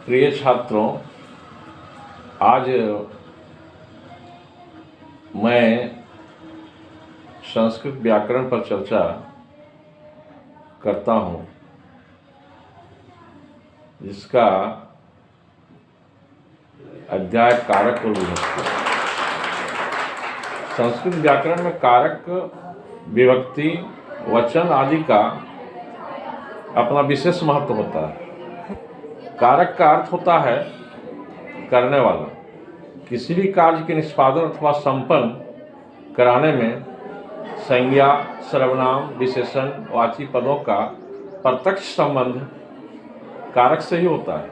प्रिय छात्रों, आज मैं संस्कृत व्याकरण पर चर्चा करता हूँ, जिसका अध्याय कारक और विभक्ति। संस्कृत व्याकरण में कारक, विभक्ति, वचन आदि का अपना विशेष महत्व होता है। कारक का अर्थ होता है करने वाला। किसी भी कार्य के निष्पादन अथवा संपन्न कराने में संज्ञा, सर्वनाम, विशेषण, वाची पदों का प्रत्यक्ष संबंध कारक से ही होता है।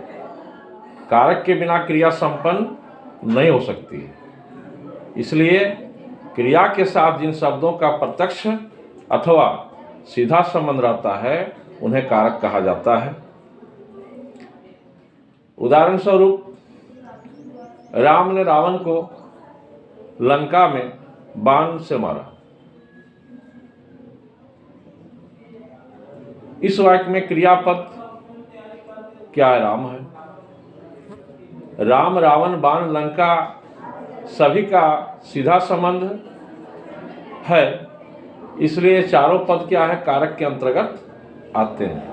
कारक के बिना क्रिया संपन्न नहीं हो सकती है। इसलिए क्रिया के साथ जिन शब्दों का प्रत्यक्ष अथवा सीधा संबंध रहता है उन्हें कारक कहा जाता है। उदाहरण स्वरूप, राम ने रावण को लंका में बाण से मारा। इस वाक्य में क्रियापद क्या है? राम है। राम, रावण, बाण, लंका सभी का सीधा संबंध है, इसलिए चारों पद क्या है? कारक के अंतर्गत आते हैं।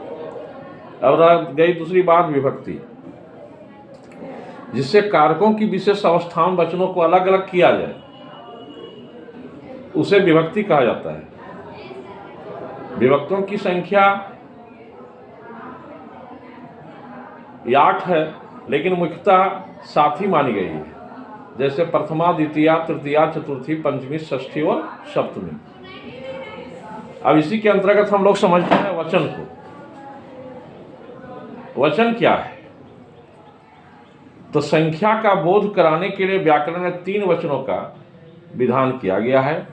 अब रह गई दूसरी बात, विभक्ति, जिससे कारकों की विशेष अवस्थाओं वचनों को अलग अलग किया जाए, उसे विभक्ति कहा जाता है। विभक्तों की संख्या 8 है, लेकिन मुख्यतः 7 ही मानी गई है, जैसे प्रथमा, द्वितीया, तृतीया, चतुर्थी, पंचमी, षष्ठी और सप्तमी। अब इसी के अंतर्गत हम लोग समझते हैं वचन को। वचन क्या है? तो संख्या का बोध कराने के लिए व्याकरण में 3 वचनों का विधान किया गया है।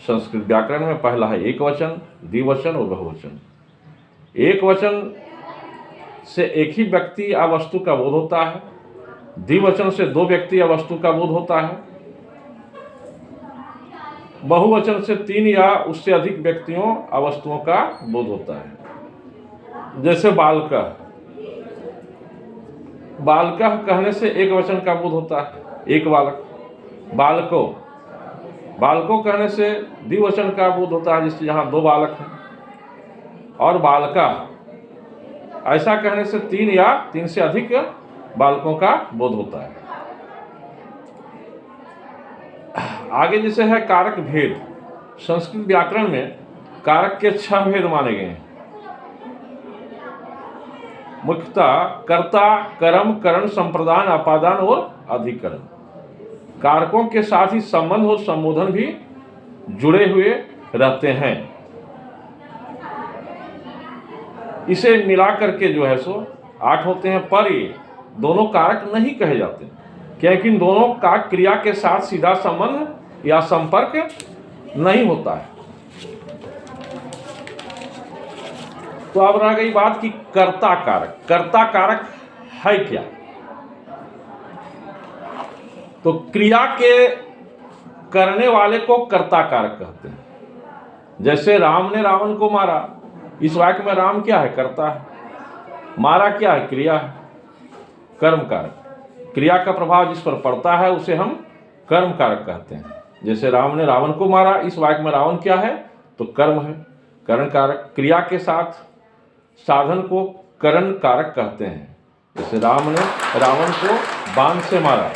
संस्कृत व्याकरण में पहला है एक वचन, द्विवचन और बहुवचन। एक वचन से एक ही व्यक्ति या वस्तु का बोध होता है। द्विवचन से 2 व्यक्ति या वस्तु का बोध होता है। बहुवचन से 3 या उससे अधिक व्यक्तियों या वस्तुओं का बोध होता है। जैसे बालकः, बालकः कहने से एक वचन का बोध होता है, एक बालक। बालको, बालको कहने से द्विवचन का बोध होता है, जिससे यहाँ 2 बालक हैं। और बालका, ऐसा कहने से 3 या 3 से अधिक बालकों का बोध होता है। आगे जैसे है कारक भेद। संस्कृत व्याकरण में कारक के 6 भेद माने गए हैं। मुख्यतः कर्ता, कर्म, करण, संप्रदान, अपादान और अधिकरण। कारकों के साथ ही संबंध और संबोधन भी जुड़े हुए रहते हैं। इसे मिला करके जो है सो 8 होते हैं, पर ये दोनों कारक नहीं कहे जाते, क्योंकि इन दोनों का क्रिया के साथ सीधा संबंध या संपर्क नहीं होता है। तो अब रह गई बात कि कर्ता कारक। कर्ता कारक है क्या? तो क्रिया के करने वाले को कर्ता कारक कहते हैं। जैसे राम ने रावण को मारा, इस वाक्य में राम क्या है? कर्ता है। मारा क्या है? क्रिया है, कर्म कारक। क्रिया का प्रभाव जिस पर पड़ता है उसे हम कर्म कारक कहते हैं। जैसे राम ने रावण को मारा, इस वाक्य में रावण क्या है? तो कर्म है, करण कारक। क्रिया के साथ साधन को करण कारक कहते हैं। जैसे राम ने रावण को बाण से मारा,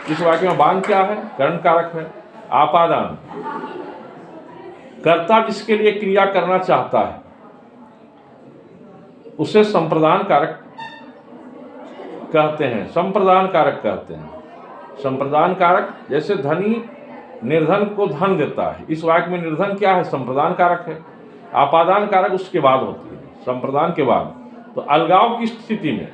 इस वाक्य में बाण क्या है? करण कारक है। आपादान, कर्ता जिसके लिए क्रिया करना चाहता है उसे संप्रदान कारक कहते हैं, संप्रदान कारक कहते हैं। संप्रदान कारक, जैसे धनी निर्धन को धन देता है, इस वाक्य में निर्धन क्या है? संप्रदान कारक है। आपादान कारक उसके बाद होती है, संप्रदान के बाद। तो अलगाव की स्थिति में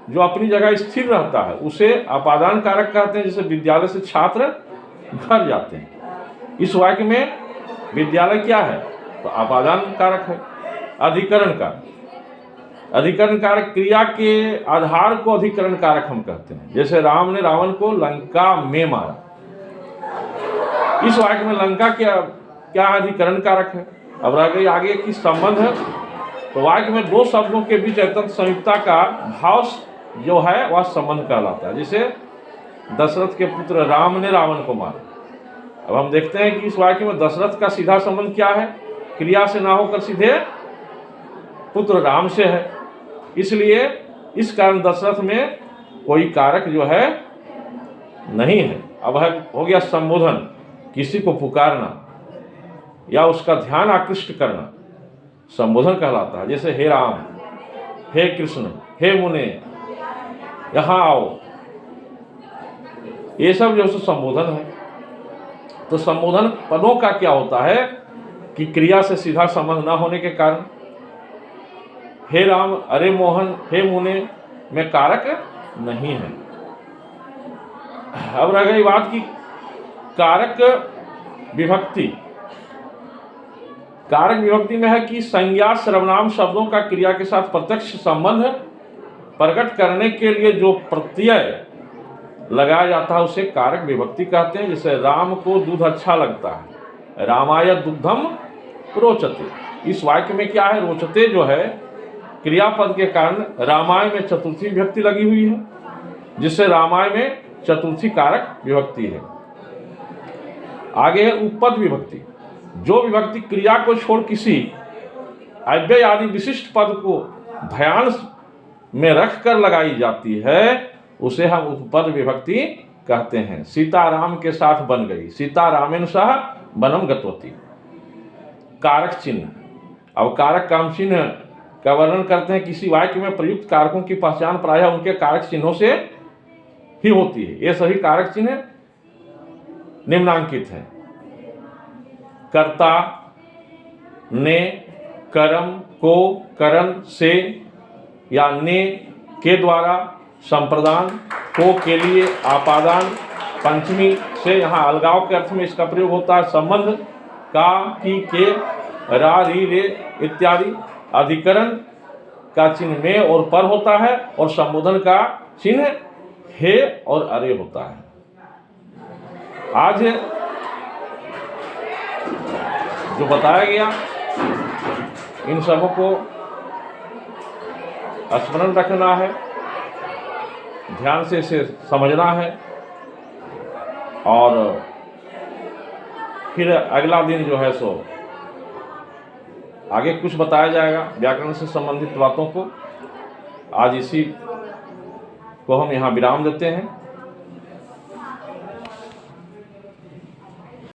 जो अपनी जगह स्थिर रहता है उसे आपादान कारक कहते हैं। जैसे विद्यालय से छात्र घर जाते हैं, इस वाक्य में विद्यालय क्या है? तो आपादान कारक है। अधिकरण कारक, अधिकरण कारक क्रिया के आधार को अधिकरण कारक हम कहते हैं। जैसे राम ने रावण को लंका में मारा, इस वाक्य में लंका क्या अधिकरण कारक है। अब रह गई आगे की संबंध है। तो वाक्य में 2 शब्दों के बीच संयुक्ता का भाव जो है वह संबंध कहलाता है। जैसे दशरथ के पुत्र राम ने रावण को मारा। अब हम देखते हैं कि इस वाक्य में दशरथ का सीधा संबंध क्या है, क्रिया से ना होकर सीधे पुत्र राम से है। इसलिए इस कारण दशरथ में कोई कारक जो है नहीं है। अब है हो गया संबोधन, किसी को पुकारना या उसका ध्यान आकृष्ट करना संबोधन कहलाता है। जैसे हे राम, हे कृष्ण, हे मुने, यहाँ आओ, ये सब जो है संबोधन है। तो संबोधन पदों का क्या होता है कि क्रिया से सीधा संबंध न होने के कारण हे राम, अरे मोहन, हे मुने में कारक नहीं है। अब रह गई बात की कारक विभक्ति। कारक विभक्ति में है कि संज्ञा सर्वनाम शब्दों का क्रिया के साथ प्रत्यक्ष संबंध प्रकट करने के लिए जो प्रत्यय लगाया जाता है उसे कारक विभक्ति कहते हैं। जैसे राम को दूध अच्छा लगता है, रामाय दुग्धम रोचते। इस वाक्य में क्या है, रोचते जो है क्रियापद के कारण रामाय में चतुर्थी विभक्ति लगी हुई है, जिससे रामाय में चतुर्थी कारक विभक्ति है। आगे है उपपद विभक्ति। जो विभक्ति क्रिया को छोड़ किसी अव्यय आदि विशिष्ट पद को ध्यान में रख कर लगाई जाती है उसे हम उपपद विभक्ति कहते हैं। सीता राम के साथ बन गई, सीता रामेन सह वनम गतवती। कारक चिन्ह। अब कारक काम चिन्ह का वर्णन करते हैं। किसी वाक्य में प्रयुक्त कारकों की पहचान प्रायः उनके कारक चिन्हों से ही होती है। ये सभी कारक चिन्ह निम्नांकित हैं। कर्ता, ने, कर्म, को, करण, से या ने के द्वारा, संप्रदान, को के लिए, आपादान, पंचमी से यहाँ अलगाव के अर्थ में इसका प्रयोग होता है। संबंध, का, की, के, रा, री, रे इत्यादि। अधिकरण का चिन्ह में और पर होता है और संबोधन का चिन्ह हे और अरे होता है। आज जो बताया गया इन सबों को स्मरण रखना है, ध्यान से इसे समझना है और फिर अगला दिन जो है सो आगे कुछ बताया जाएगा व्याकरण से संबंधित बातों को। आज इसी को हम यहाँ विराम देते हैं।